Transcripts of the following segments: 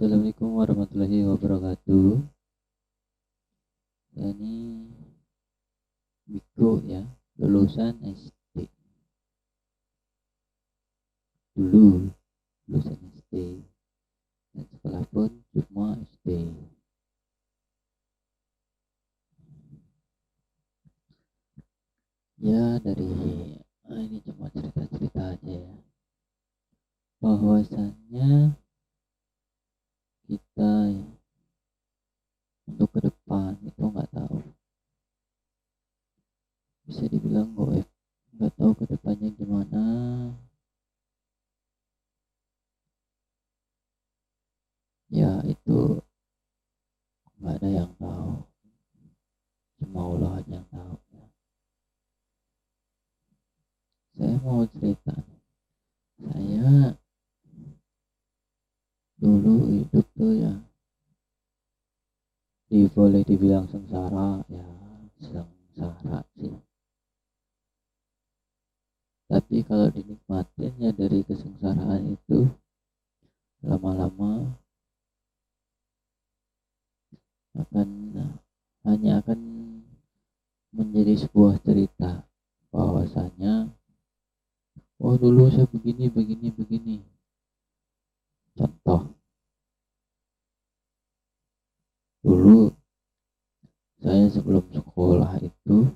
Assalamualaikum warahmatullahi wabarakatuh. Ini Biko ya, lulusan SD. Dulu lulusan SD dan sekolah pun cuma SD. Ya dari ini cuma cerita-cerita aja ya. Bahwasannya kita ya, untuk ke depan itu nggak tahu. Bisa dibilang goib, nggak tahu ke depannya gimana. Ya itu nggak ada yang tahu, cuma Allah aja yang tahu. Saya mau cerita, saya dulu hidup tuh ya boleh dibilang sengsara ya, sengsara sih, tapi kalau dinikmatin ya dari kesengsaraan itu lama-lama akan hanya akan menjadi sebuah cerita bahwasanya oh dulu saya begini begini begini. Contoh, dulu saya sebelum sekolah itu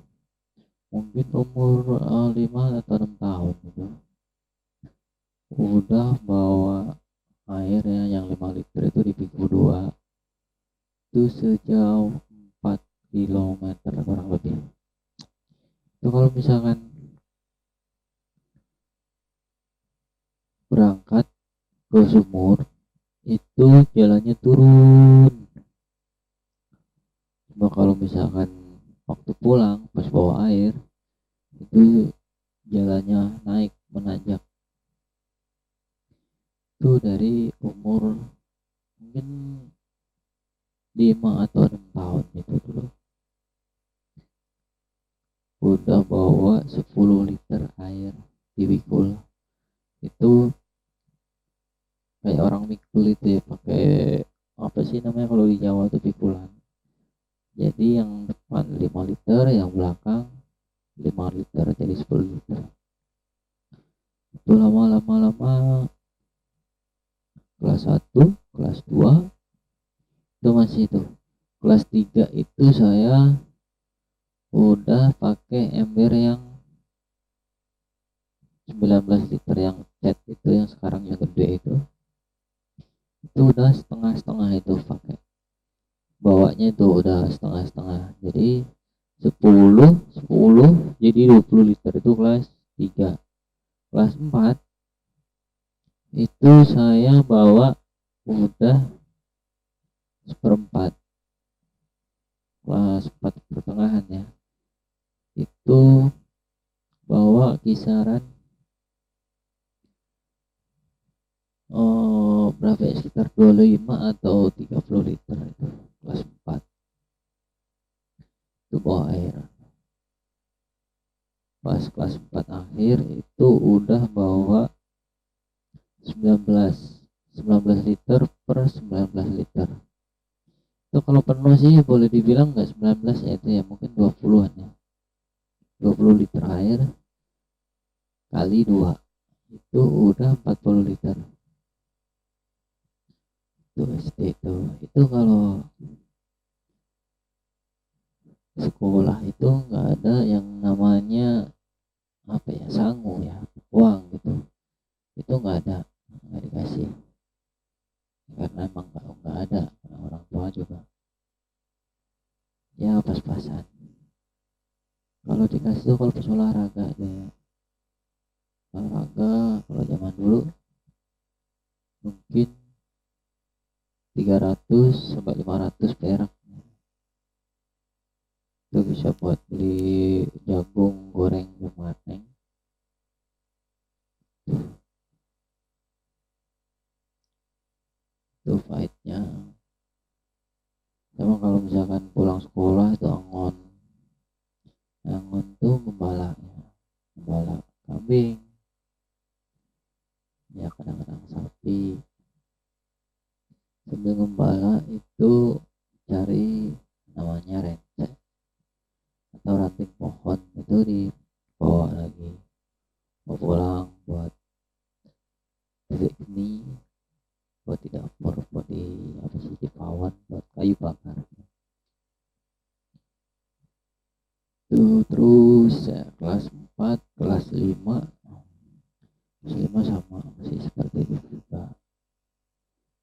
mungkin umur 5 atau 6 tahun gitu udah bawa air ya yang 5 liter itu di Piku 2 itu sejauh 4 kilometer kurang lebih. Itu kalau misalkan berangkat ke sumur itu jalannya turun, cuma kalau misalkan waktu pulang pas bawa air itu jalannya naik menanjak. Itu dari umur mungkin 5 atau 6 tahun itu dulu udah bawa 10 liter air di Wikul. Itu kayak orang mikul itu ya, pakai apa sih namanya kalau di Jawa tuh pikulan. Jadi yang depan 5 liter, yang belakang 5 liter, jadi 10 liter. Itu lama-lama kelas 1, kelas 2 itu masih itu. Kelas 3 itu saya udah pakai ember yang 19 liter yang cat itu, yang sekarang yang gede itu udah setengah-setengah itu pakai. Bawanya itu udah setengah-setengah. Jadi 10 10 jadi 20 liter itu kelas 3. Kelas 4 itu saya bawa udah seperempat. Kelas 4 pertengahan ya, itu bawa kisaran berapa ya, sekitar 25 atau 30 liter itu kelas 4 itu bawa air. Pas kelas 4 akhir itu udah bawa 19 liter per 19 liter. Itu kalau penuh sih boleh dibilang nggak 19 ya, itu ya mungkin 20-an ya. 20 liter air kali 2 itu udah 40 liter. Itu SD itu kalau sekolah itu nggak ada yang namanya apa ya, sangu ya, uang gitu, itu nggak dikasih karena emang nggak ada, karena orang tua juga ya pas-pasan. Kalau dikasih tuh kalau pas olahraga deh, olahraga kalau zaman dulu mungkin 300 sampai 500 perak. Itu bisa buat beli jagung goreng mateng. Itu fight-nya. Sama kalau misalkan pulang sekolah itu angon. Angon tuh membala kambing. Ya kadang-kadang sapi. sambil gembala itu cari namanya renceh atau ranting pohon, itu dibawa lagi, bawa pulang buat titik geni, buat di dapur, buat di apa sih, di pawan, buat kayu bakar itu. Terus ya, kelas 4 kelas 5 sama masih seperti itu juga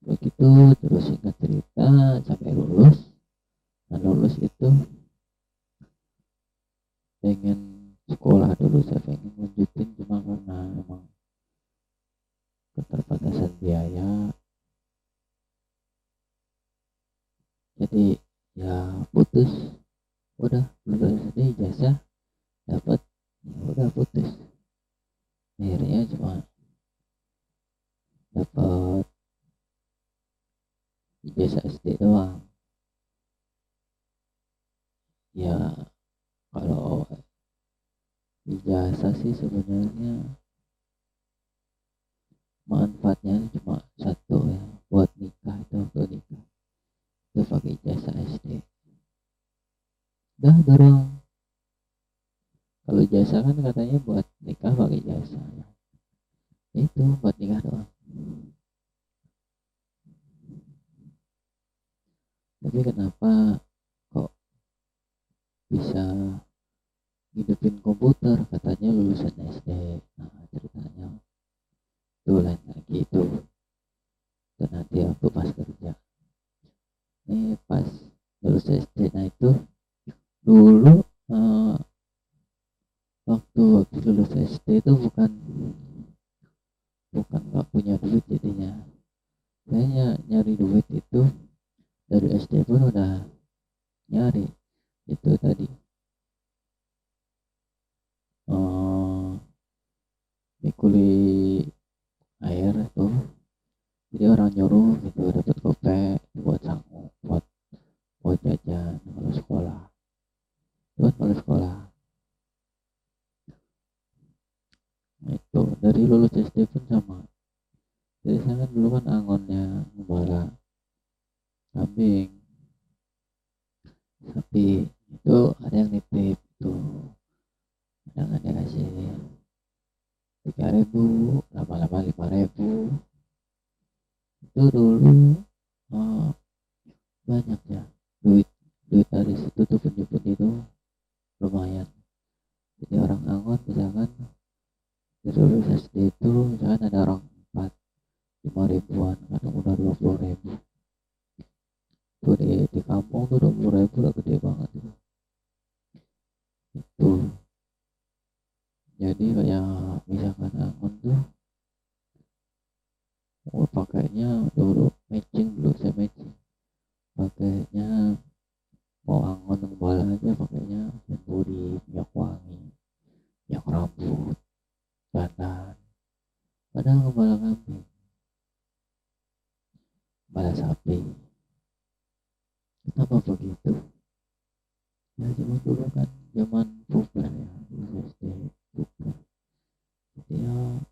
begitu. Terus singkat cerita sampai lulus. Nah, lulus itu pengen sekolah dulu, saya pengen lanjutin, cuma karena memang keterbatasan biaya, jadi ya putus. Udah lulus ini ijazah dapat, ya udah putus. Akhirnya cuma dapat ijazah SD doang. Ya kalau ijazah sih sebenarnya manfaatnya cuma satu ya, buat nikah. Itu waktu nikah itu pakai ijazah SD, dah dorong. Kalau ijazah kan katanya buat nikah pakai ijazah ya, itu buat nikah doang. Tapi kenapa kok bisa hidupin komputer, katanya lulusan SD. Nah, ceritanya itu lain lagi itu. Dan nanti aku pas kerja, ini pas lulus SD. Nah itu dulu waktu lulus SD itu bukan nggak punya duit, jadinya saya nyari duit itu dari SD pun udah nyari itu tadi, mikuli air tuh. Jadi orang nyuruh gitu, dapat gope buat sangu, buat jajan kalau sekolah, Nah, itu dari lulus SD pun sama. Jadi saya kan dulu kan angonnya gembala kambing, sapi. Itu ada yang nitip tuh, kadang ada kasih 3.000, lama-lama 5.000. Itu dulu oh, banyak ya duit. Dari situ tuh pundi-pundi itu lumayan. Jadi orang angon misalkan dari lulus SD itu, misalkan ada orang 4 5.000-an, kadang udah 20.000. Tuh di kampung tuh 20.000 udah gede banget itu. Jadi kayak misalkan angon tuh, pakainya dulu matching, dulu saya matching pakainya, mau angon gembala aja pakainya body, minyak wangi, minyak rambut, dandan. Padahal gembala kambing, gembala sapi. Kenapa begitu? Ya zaman dulu kan zaman puber ya, dulu SD puber. Jadi ya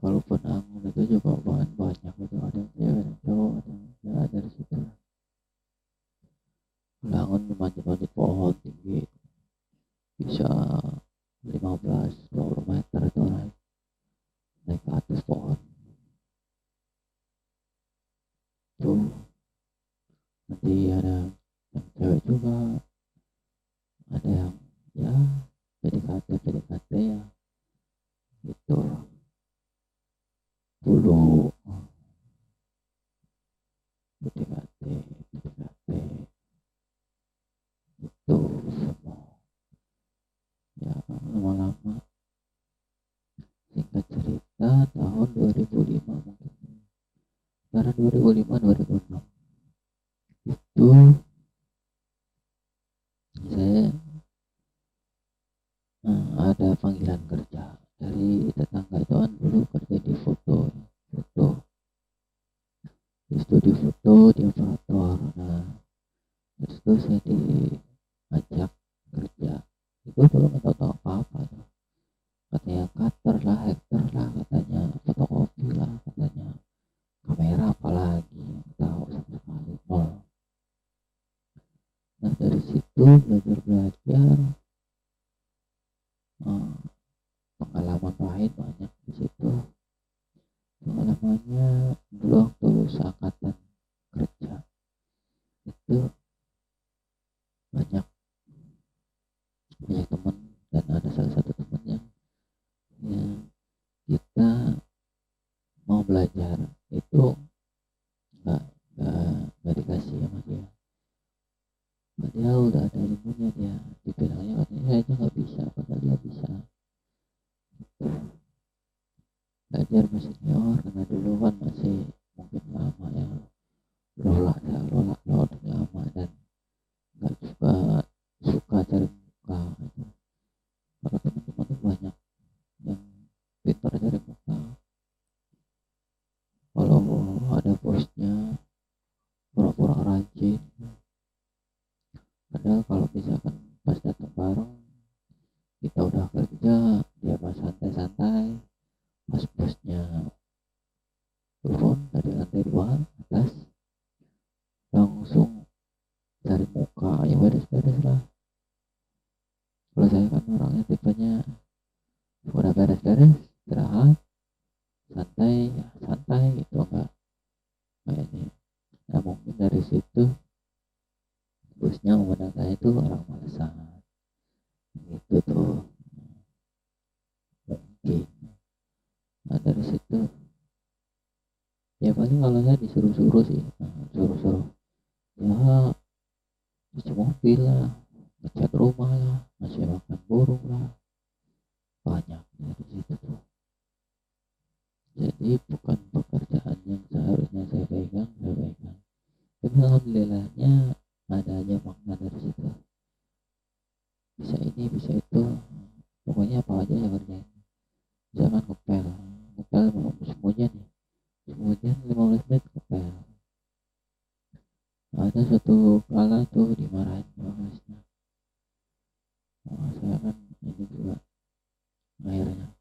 kalaupun angon itu juga bahan banyak itu, ada yang cewek, ada yang cowok, ada yang ya dari situ. Kalau angon manjat-manjat pohon tinggi bisa 15-20 meter itu, naik ke atas pohon tuh. Nanti ada yang cewek juga, ada yang ya PDKT ya gitu dulu. PDKT itu semua ya. Lama-lama, singkat cerita, tahun 2005 mungkin, sekarang 2005 2006 itu saya ada panggilan kerja dari tetangga. Itu kan dulu kerja di foto di studio foto, di operator. Nah terus itu saya diajak kerja. Itu belum tahu apa-apa tuh. Katanya cutter lah, hacker lah, katanya fotokopi lah, katanya kamera itu belajar pengalaman pahit banyak di situ. Pengalamannya dulu waktu seangkatan kerja itu banyak teman, dan ada salah satu teman yang kita mau belajar itu nggak nggak dikasih sama dia, padahal udah ada ilmunya. Dia dibilangnya katanya saya itu nggak bisa, padahal dia bisa. Belajar senior karena dulu kan masih mungkin lama ya, lola lama, dan nggak suka cari muka gitu. Kalau teman-teman tuh banyak yang pintar cari muka, kalau ada bosnya pura-pura rajin, padahal kalau misalkan pas datang bareng kita udah kerja, dia pas santai-santai, pas bosnya turun dari lantai 2 atas langsung cari muka, ya beres-beres lah. Kalau saya kan orangnya tipenya udah beres-beres istirahat santai ya santai gitu, enggak kayak ini. Nah mungkin dari situ bosnya memandang saya itu orang malesan gitu tuh mungkin. Nah dari situ ya paling kalau saya disuruh-suruh sih, suruh-suruh ya cuci mobil lah, ngecat rumah lah, ngasih makan burung lah, banyak dari situ tuh. Jadi bukan pekerjaan yang seharusnya saya pegang. Tapi alhamdulillahnya ada aja makna dari situ, bisa ini bisa itu, pokoknya apa aja yang kerjain. Misalkan ngepel musim hujan nih, musim hujan 15 menit ngepel. Ada suatu kala tuh dimarahin bagusnya. Saya kan ini juga akhirnya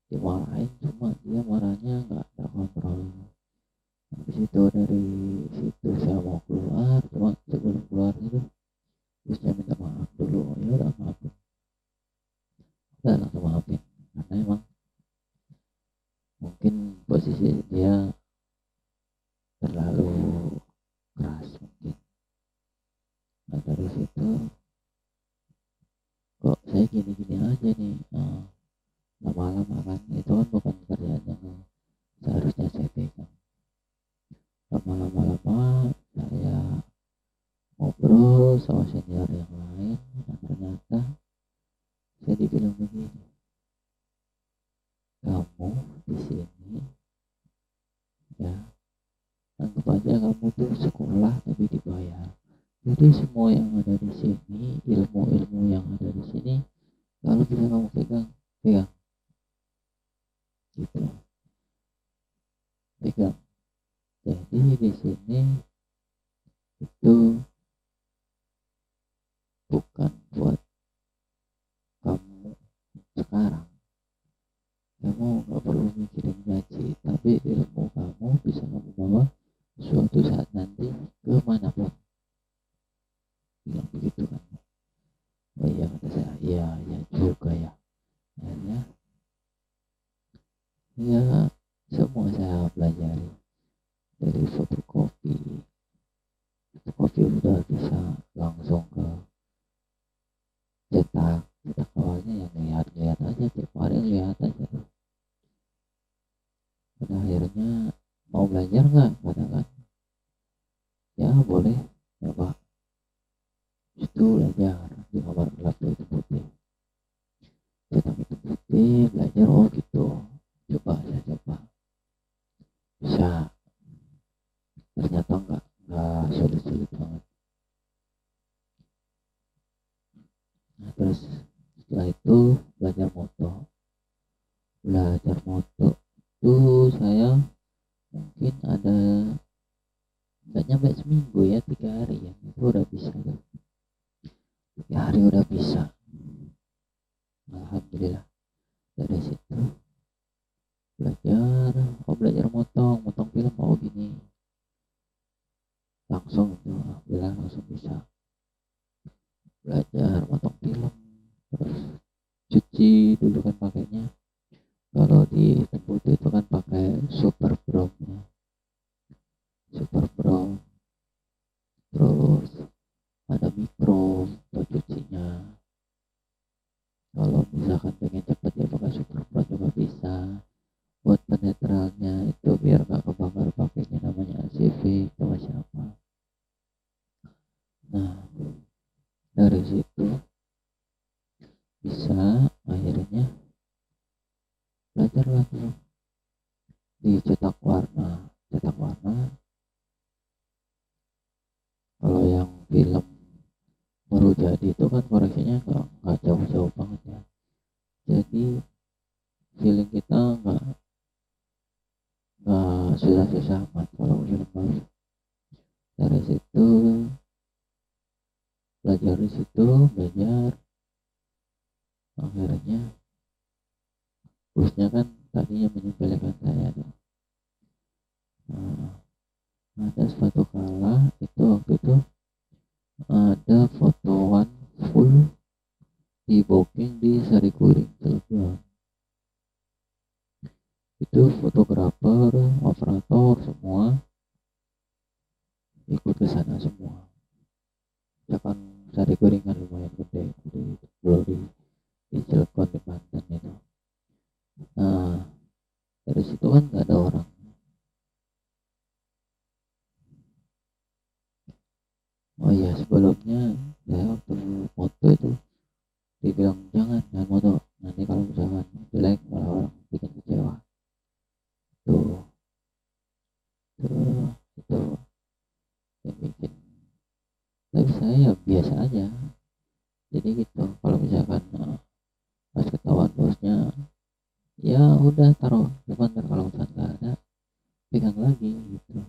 dimarahin, cuma dia marahnya nggak terkontrol. Habis itu dari situ saya mau keluar, cuma sebelum keluar itu terusnya minta maaf dulu. Ya udah maafin, udah langsung maafin, karena emang mungkin posisi dia terlalu keras mungkin. Nah dari situ kok saya gini-gini aja nih, lama-lama kan itu kan bukan kerjaan yang seharusnya saya pegang. Lama-lama saya ngobrol sama senior yang lain, dan ternyata saya dibilang begini, kamu di sini ya anggap aja kamu tuh sekolah tapi dibayar. Jadi semua yang ada di sini, ilmu-ilmu yang ada di sini, kalau bisa kamu pegang gitu, pegang. Jadi di sini itu bukan buat kamu sekarang, kamu nggak perlu mikirin gaji, tapi ilmu kamu bisa kamu bawa suatu saat nanti kemanapun. Bilang begitu kan. Oh iya kata saya, iya juga ya. Akhirnya ya semua saya pelajari, dari fotokopi udah bisa langsung ke cetak awalnya yang lihat aja, tiap hari lihat aja tuh. Pada akhirnya mau belajar nggak, katakan ya boleh ya pak. Itu belajar di kamar gelap itu putih, cetak itu putih, belajar. Oh gitu, saya coba bisa, ternyata nggak sulit banget. Nah terus setelah itu belajar moto itu saya mungkin ada nggak nyampe seminggu ya, 3 hari ya, itu udah bisa tuh. 3 hari udah bisa, alhamdulillah. Dari situ belajar motong film, gini langsung tuh alhamdulillah langsung bisa. Fuji dulu kan pakainya. Kalau di Tembutu itu kan pakai Super Pro nya, Super Pro. Terus ada mikro untuk cucinya. Kalau misalkan pengen cepet ya pakai Super Pro juga bisa. Buat penetralnya itu biar nggak kebakar pakainya namanya ACV atau siapa. Nah, dari situ bisa akhirnya belajar lagi di cetak warna. Cetak warna kalau yang film baru jadi itu kan koreksinya nggak jauh-jauh banget ya. Jadi feeling kita nggak susah-susah amat kalau film baru. Dari situ belajar di situ belajar akhirnya bosnya kan tadinya menyepelekan saya tuh. Nah, ada suatu kala itu waktu itu ada fotoan full di booking di Sarikuring Cilegon. Itu fotografer, operator semua ikut ke sana semua. Ya kan Sarikuring kan lumayan gede di Cilegon di Banten itu. Nah, dari situ kan nggak ada orang. Oh iya, sebelumnya saya waktu foto itu dibilang jangan foto, nanti kalau misalkan jelek malah orang bikin kecewa. Tuh, itu yang bikin. Tapi saya biasa aja. Jadi gitu, kalau misalkan pas ketahuan bosnya, ya udah taruh sebentar, kalau misalkan nggak ada pegang lagi gitu.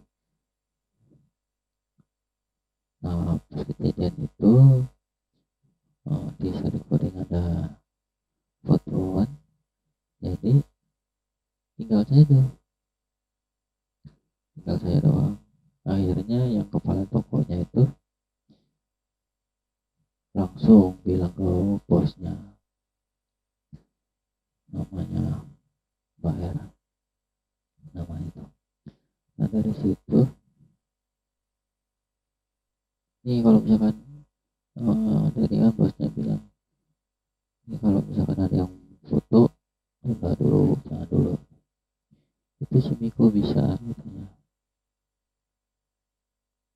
Nah, pas kejadian itu di Sarikuring ada fotoan, jadi tinggal saya doang. Akhirnya yang kepala tokonya itu langsung bilang ke bosnya, namanya Mbak Era, nama itu. Nah dari situ, nih kalau misalkan dari kan bosnya bilang, ini kalau misalkan ada yang foto, enggak dulu, jangan dulu. Itu si Miko bisa, katanya.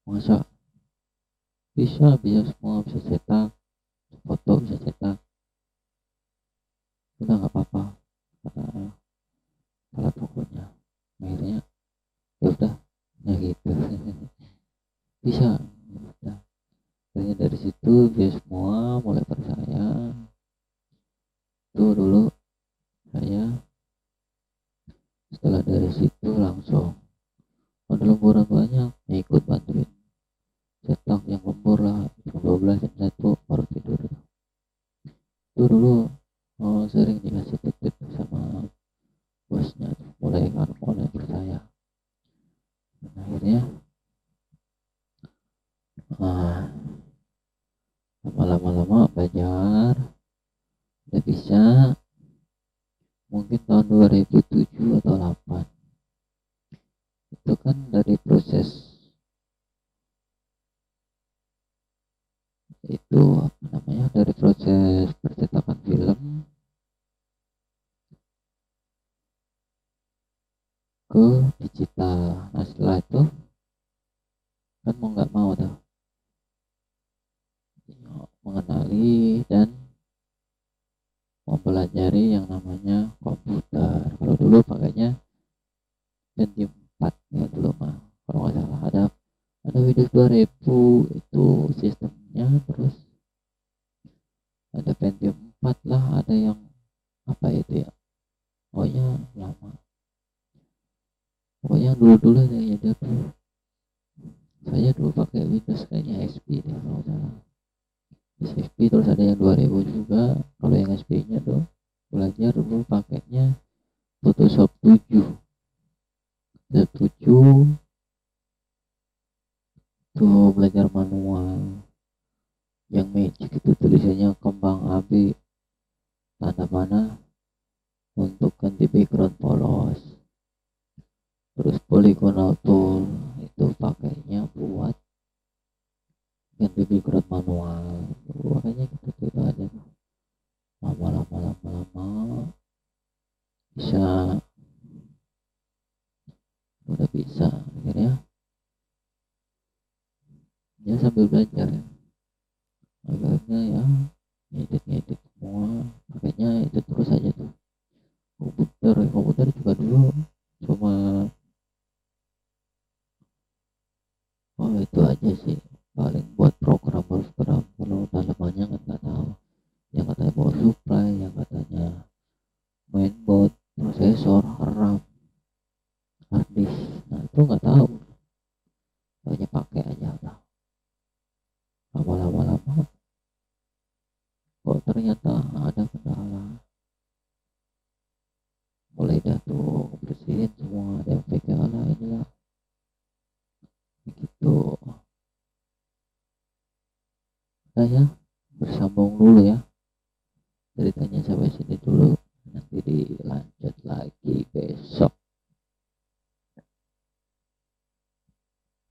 Masa bisa semua, bisa cetak foto, bisa cetak. Udah nggak apa-apa, kata kepala tokonya. Akhirnya ya udah, ya gitu. Bisa, udah. Akhirnya dari situ dia semua mulai percaya. Itu dulu saya, setelah dari situ langsung ada lemburan banyak ya ikut bantuin cetak yang lembur lah, jam 12 jam 1 baru tidur. Itu dulu sering dikasih titip sama bosnya tuh, mulai percaya. Dan akhirnya lama-lama belajar udah bisa. Mungkin tahun 2007 atau 8 itu kan dari proses itu, apa namanya, dari proses percetakan film ke digital. Nah setelah itu kan mau nggak mau tuh mengenali dan mempelajari yang namanya komputer. Kalau dulu pakainya Pentium 4 ya dulu mah, kalau nggak salah ada Windows 2000 itu sistemnya. Terus ada Pentium 4 lah, ada yang apa itu ya, pokoknya lama, pokoknya yang dulu ya ada tuh. Saya dulu pakai Windows kayaknya XP deh kalau nggak salah, XP. Terus ada yang 2000 juga. Kalau yang XP nya tuh belajar dulu pakainya Photoshop 7 tuh, belajar manual yang magic itu tulisannya kembang api tanda panah untuk ganti background polos. Terus polygonal tool itu pakainya buat ganti background manual. Makanya gitu tuh aja, lama-lama bisa, udah bisa akhirnya ya sambil belajar ya, akhirnya ya ngedit semua pakainya itu terus aja tuh. Komputer juga dulu cuma itu aja sih, paling buat program kalau dalamannya kan nggak tahu, yang katanya power supply, yang katanya mainboard, prosesor, RAM, hard disk, nah itu nggak tahu, hanya pakai aja udah. Lama-lama kok ternyata ada kendala, mulai dah tuh bersihin semua, ada yang pegang lah inilah begitu. Saya bersambung dulu ya ceritanya sampai sini dulu, nanti dilanjut lagi besok.